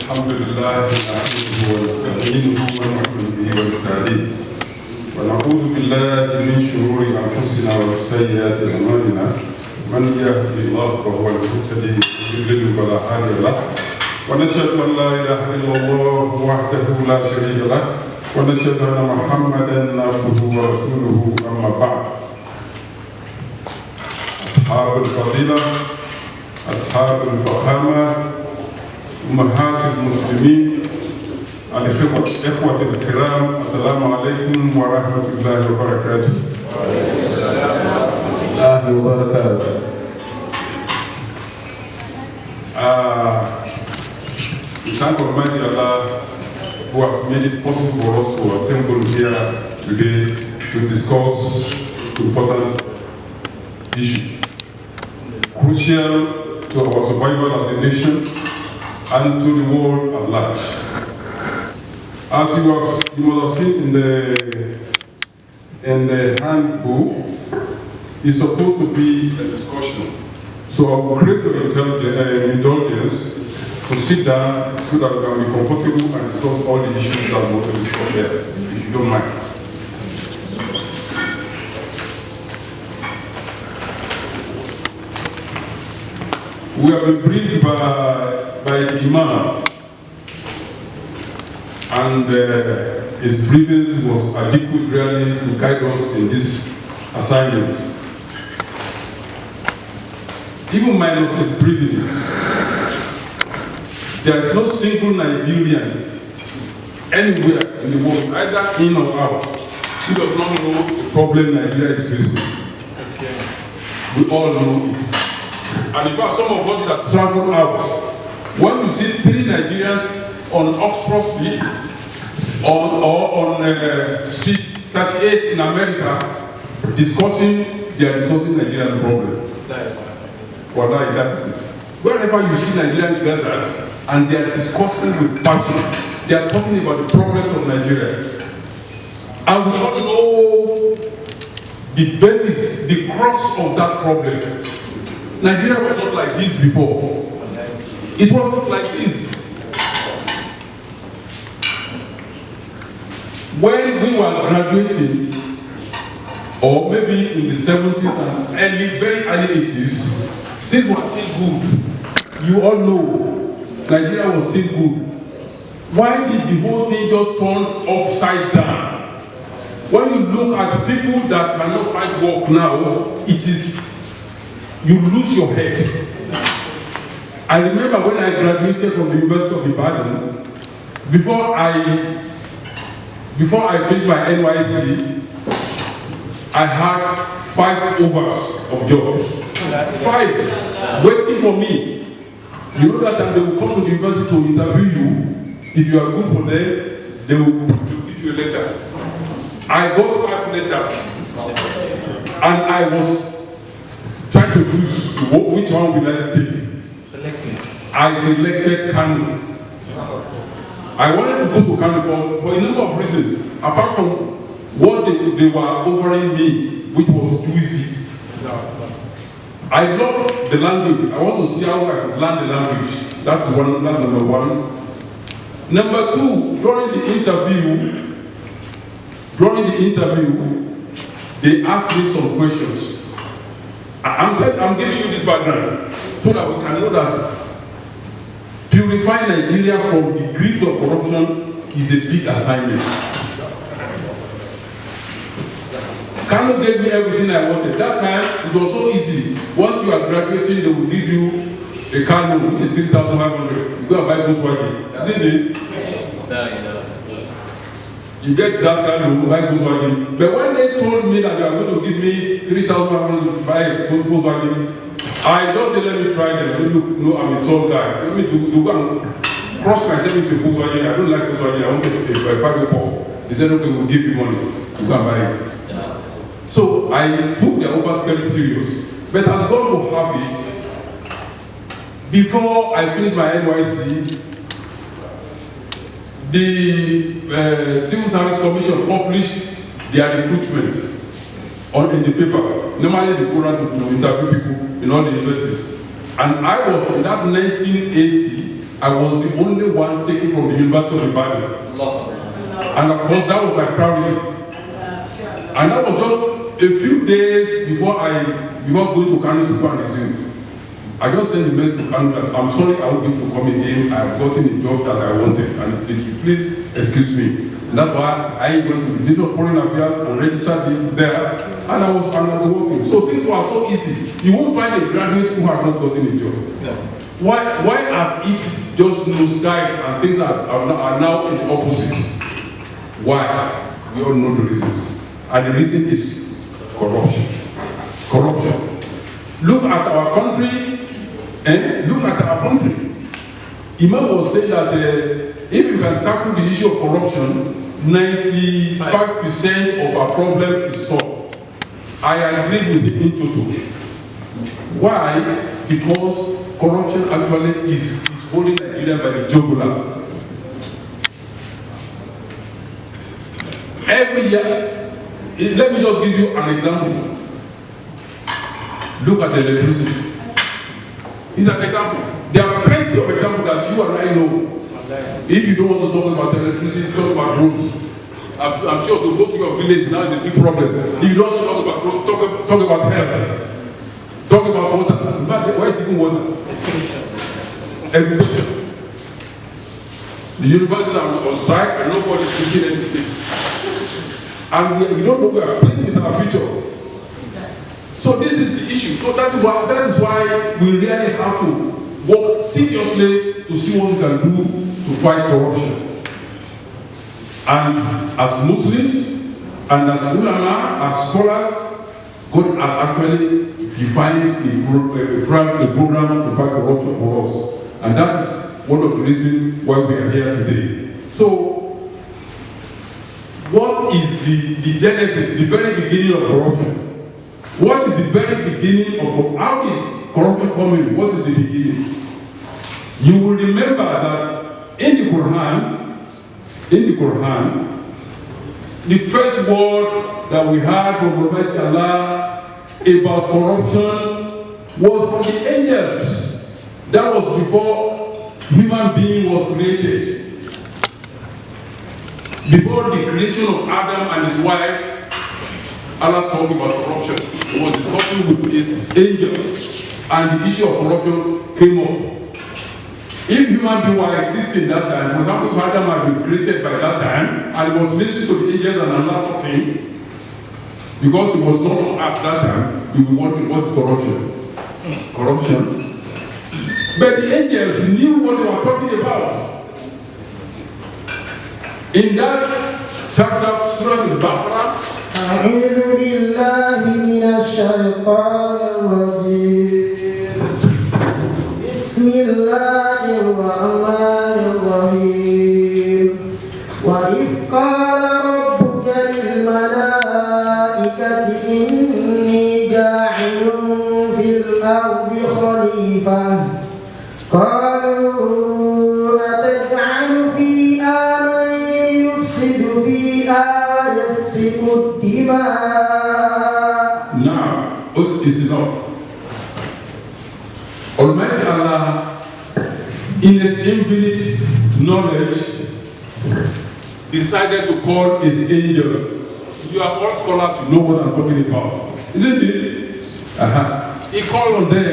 الحمد لله نحمده ونستعينه ونؤمن به ونستهديه ونعوذ بالله من شرور انفسنا وسيئات اعمالنا من يهده الله فهو المهتدي ومن يضلل فلا هادي له ونشهد ان لا اله الا الله وحده لا شريك له ونشهد ان محمدا عبده ورسوله اما بعد. اصحاب الفضيله اصحاب الفخامه أمهات المسلمين الإخوة الكرام السلام عليكم ورحمة الله وبركاته. السلام ورحمة الله وبركاته. We thank Almighty Allah who has made it possible for us to assemble here today to discuss important issue crucial to our survival as a nation and to the world at large. As you must have seen in the handbook, it's supposed to be a discussion. So I will crave your indulgence to sit down so that we can be comfortable and discuss all the issues that we want to discuss here, if you don't mind. We have been briefed by the Imam, and his briefing was adequate really to guide us in this assignment. Even minus his briefings, there is no single Nigerian anywhere in the world, either in or out, who does not know the problem Nigeria is facing. We all know it. And in fact, some of us that travel out, when you see 3 Nigerians on Oxford Street or on Street 38 in America they are discussing Nigerian problem. Wallahi, that is it. Wherever you see Nigerians gathered and they are discussing with passion, they are talking about the problems of Nigeria. And we don't know the basis, the crux of that problem. Nigeria was not like this before. It wasn't like this. When we were graduating, or maybe in the 70s and very early 80s, things were still good. You all know, Nigeria was still good. Why did the whole thing just turn upside down? When you look at the people that cannot find work now, you lose your head. I remember when I graduated from the University of Ibadan, before I finished my NYC, I had 5 offers of jobs. 5 waiting for me. You know that time they will come to the university to interview you. If you are good for them, they will give you a letter. I got 5 letters, and I was trying to choose which one will I take. I selected Kano. I wanted to go to Kano for a number of reasons, apart from what they were offering me, which was too easy. I love the language. I want to see how I learn the language. That's number 1. Number 2, during the interview, they asked me some questions. I'm giving you this background so that we can know that purifying Nigeria from the grief of corruption is a big assignment. Kano gave me everything I wanted. That time, it was so easy. Once you are graduating, they will give you a Kano, which is 3,500. You go and buy Volkswagen, isn't it? Yes. You get that Kano, buy Volkswagen. But when they told me that they are going to give me 3,500 to buy Volkswagen, I just said, let me try them. Look, no, I'm a tall guy. Let me go and cross myself into Volkswagen. I don't like Volkswagen. I want to pay 504. He said, okay, we'll give you money. You go and buy it. So I took their offers very serious. But as God will have it, before I finished my NYC, the Civil Service Commission published their recruitment in the papers. Normally they go around to interview people in all the universities. And I was in that 1980, I was the only one taken from the University of Ibadan. And of course, that was my priority. And that was just a few days before going to Kano to go and resume. I just sent a mail to Kano that I'm sorry I won't be able to come again. I have gotten a job that I wanted, and please excuse me. And that's why I went to the Division of Foreign Affairs and registered there, and I was working. So things were so easy. You won't find a graduate who has not gotten a job. No. Why has it just nosedived and things are now in the opposite? Why? We all know the reasons. And the reason is corruption. Corruption. Look at our country, look at our country. Imam was saying that if you can tackle the issue of corruption, 95% of our problem is solved. I agree with him in total. Why? Because corruption actually is holding Nigeria by the jugular. Every year, let me just give you an example. Look at the electricity. It's an example. There are plenty of examples that you and I know. If you don't want to talk about electricity, talk about roads. I'm sure to go to your village now is a big problem. If you don't want to talk about roads, talk about health. Talk about water. In fact, why is even water? Education. The universities are on strike and nobody is teaching anything. And we don't know we are playing with our future. So this is the issue. So that is why we really have to work seriously to see what we can do to fight corruption. And as Muslims, and as ulama, as scholars, God has actually defined a program to fight corruption for us. And that is one of the reasons why we are here today. So, what is the genesis, the very beginning of corruption? What is the very beginning of how did corruption come in? What is the beginning? You will remember that in the Quran, the first word that we heard from Almighty Allah about corruption was from the angels. That was before human being was created. Before the creation of Adam and his wife, Allah talked about corruption. He was discussing with his angels, and the issue of corruption came up. If human beings were existing that time, for example, if Adam had been created by that time, and he was listening to the angels and Allah talking, because he was not on earth that time, you will wonder what's corruption. Corruption. But the angels knew what they were talking about. In that chapter, Surah Al-Baqarah, أعوذ بالله من الشيطان الرجيم بسم الله الرحمن الرحيم وإذ قال ربك للملائكة إني جاعل في الأرض خليفة قالوا أتجعل فيها من يفسد فيها ويسفك الدماء. Now, this is not. Almighty Allah, in His infinite knowledge, decided to call His angels. You are all scholars, you know what I'm talking about, isn't it? He called on them.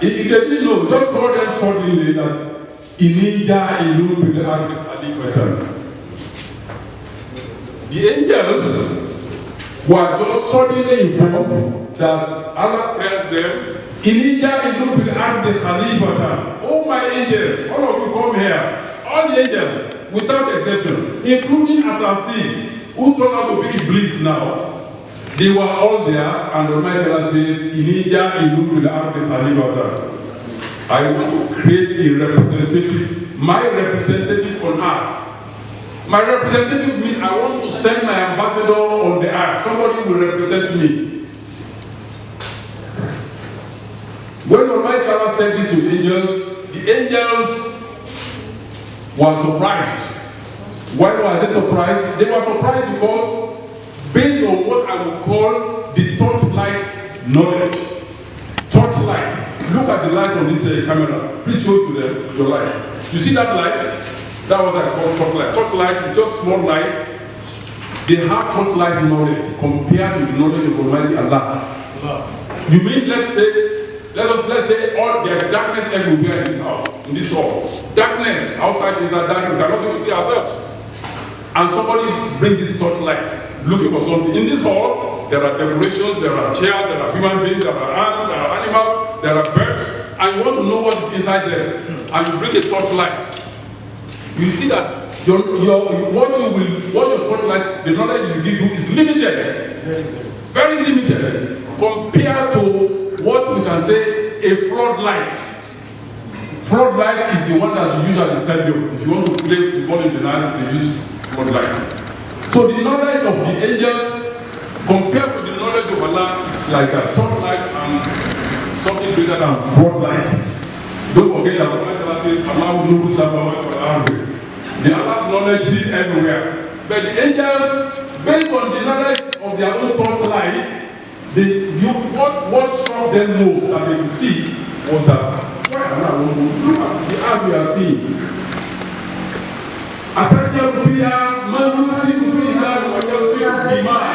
If they didn't know, just told them suddenly that Inija Ilun with the Army Khalifatan. The angels were just suddenly informed that Allah tells them, Inija Ilun with the Army Khalifatan. Oh my angels, all of you come here. All the angels, without exception, including Assassin, who turned out to be Iblis now. They were all there, and Almighty Allah says, Inija Ilun with the Army Khalifatan. I want to create a representative, my representative on earth. My representative means I want to send my ambassador on the earth. Somebody will represent me. When Almighty Allah said this to the angels were surprised. Why were they surprised? They were surprised because based on what I would call the torchlight knowledge. Torchlight. Look look at the light on this camera. Please show it to them, your light. You see that light? That was what I call torchlight. Torchlight is just small light. They have torchlight knowledge compared to the knowledge of Almighty Allah. You mean, let's say all there's darkness everywhere in this house, in this hall. Darkness outside is a dark, we cannot even see ourselves. And somebody bring this torchlight, looking for something. In this hall, there are decorations, there are chairs, there are human beings, there are ants, there are animals, there are birds, and you want to know what is inside there. And you bring a torchlight. You see that what your torchlight, the knowledge it will give you is limited. Very limited. Compared to what we can say a floodlight. Floodlight is the one that you use at the stadium. If you want to play football in the night, they use floodlight. So the knowledge of the angels compared to the knowledge of Allah is like a torchlight and something greater than floodlight. Don't forget that Allah says, Allah will the Allah's knowledge is everywhere. But the angels, based on the knowledge of their own torchlight, what struck them most that they could see was that look at the earth we are seeing. أتجعل فيها من يفسد فيها ويسفك الدماء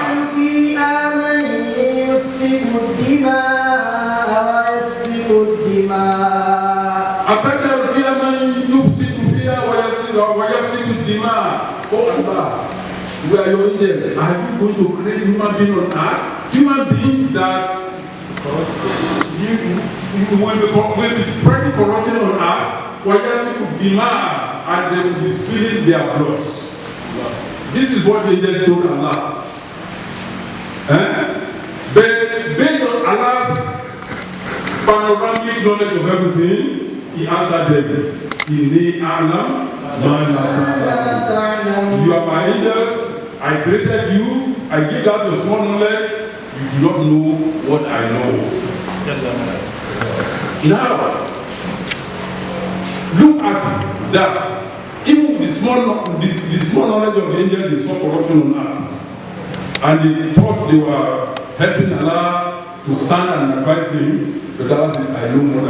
أتجعل فيها من يفسد فيها ويسفك الدماء. Oh Allah, we are your angels. Are you going to create human being on earth? Human being that you will be spreading corruption on earth, ويسفك الدماء, and they will be spilling their blood. This is what the angels told Allah. But based on Allah's panoramic knowledge of everything, He answered them, Inni a'lam ma la ta'lamun. You are my angels, I created you, I give out your small knowledge, you do not know what I know. Now, look at that. Even with the small knowledge of the angels, they saw corruption on earth. And they thought they were helping Allah to stand and advise him, but Allah says, I know more than